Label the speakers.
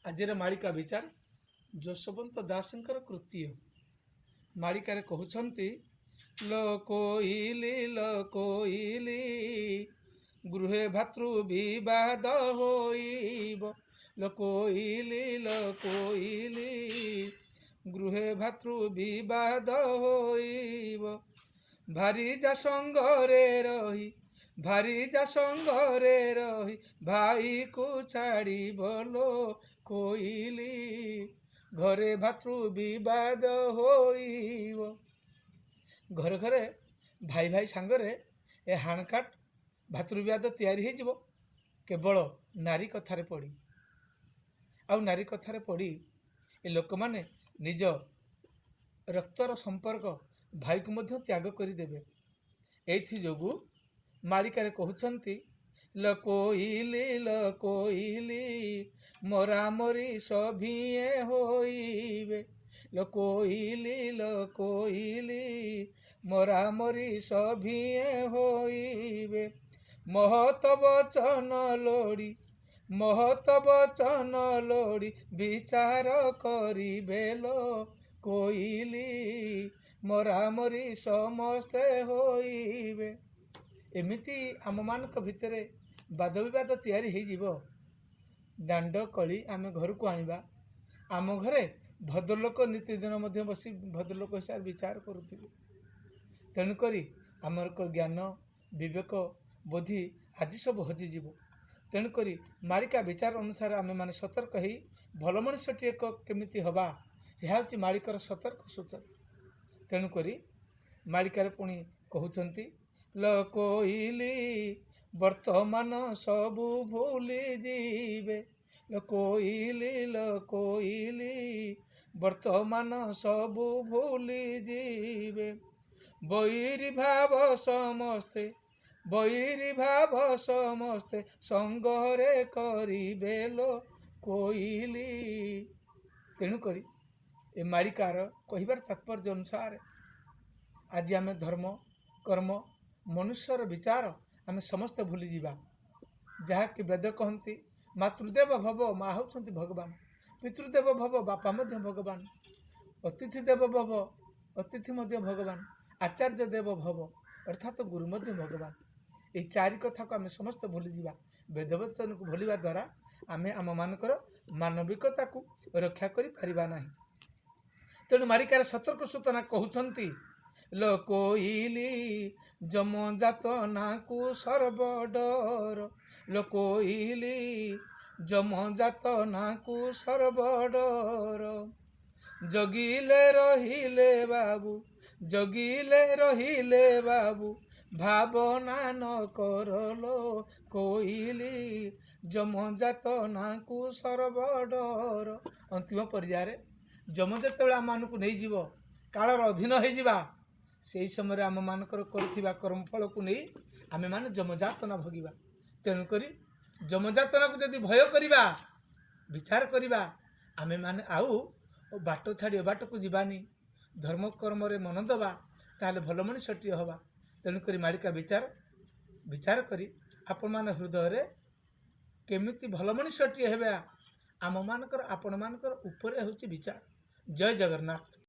Speaker 1: आजिर मालिका विचार यशवंत दासंकर कृत्य मालिकार कहते लोकोइली गृहे भातृ विवाद होइब लोकोइली गृहे भातृ विवाद होइब भारी जा संगरे रही भाई को छाड़ी बोलो कोइली घरे भातृ विवाद होइब घरे घरे भाई भाई सांगरे ए हाणकाट भातृविवाद तैयारी हो केवल नारी कथार पड़ी आउ नारी कथार पड़ी ए लोक माने निज रक्तर संपर्क भाई को मध्य त्याग करदेवे एथि जोगु मालिकार कहते लकोइली मरामरी सभिए होइबे लकोइली मरामरी सभिए होइबे महत वचन लोड़ी विचार करिबे कोइली मरामरी समस्ते होइबे एमिति आम मानक भितर वाद विवाद तैयारी हो दांड कली आम घर को आनिबा आम घरे भद्रलोक नीतिदिन मध्य बसी भद्रलोक हिसाब विचार करुथिबे तेणुक आमर ज्ञान विवेक बुद्धि आज सब हजिजीव तेणुक मालिका विचार अनुसार आम मैंने सतर्क हो भल मनुष्यटी केमिति हवा यह हूँ मालिकर सतर्क सूचना तेणुक मालिकार पुणी कहते लकोइली वर्तमान सबू भूली जीवे लकोइली वर्तमान सबू भूली जीवे बैरी भाव समस्ते संगरे करिबे कोइली तेणुक ए मालिकार कहिबार तात्पर्य अनुसार आज आम धर्म कर्म मनुष्यर विचार आम समस्त भूली जावा जहाँकि वेद कहती मातृदेव भव माँ होती भगवान पितृदेव भव बापा मध्य भगवान अतिथि देव भव अतिथि मध्य भगवान आचार्य देव भव अर्थात गुरु मध्य भगवान ये चारि कथा को आम समस्त भूली जावा वेदवचन को भूलिया द्वारा आम आम मानकर मानविकता को रक्षा करि परिबा नाही तेणु मालिकार सतर्क सूचना कहते लकोइली जमजात नाकु सर्वडर लकोइली जमजात नाकु सर्वडर जगिले रहिले बाबू भावना न करलो कोइली जमजात नाकु सर्वडर अंतिम पर्यायर जमजात आम मानक नहीं जीव कालर अधीन हो से समय आम मानकर कर्मफल को नहीं आम मान जमजातना भोगिबा तेणुक जमजातना को जदि भय करिबा विचार करिबा आमे माने आउ बाट छाड़ी बाट को जीवानी धर्म कर्म रे मन दबा ताले भल मनुष्यटी हवा तेणुक मालिका विचार करी आपण मान हृदय रे केमिति भल मनुष्यटी हेबा आम मानकर आपण मानकर ऊपर होची विचार जय जगन्नाथ।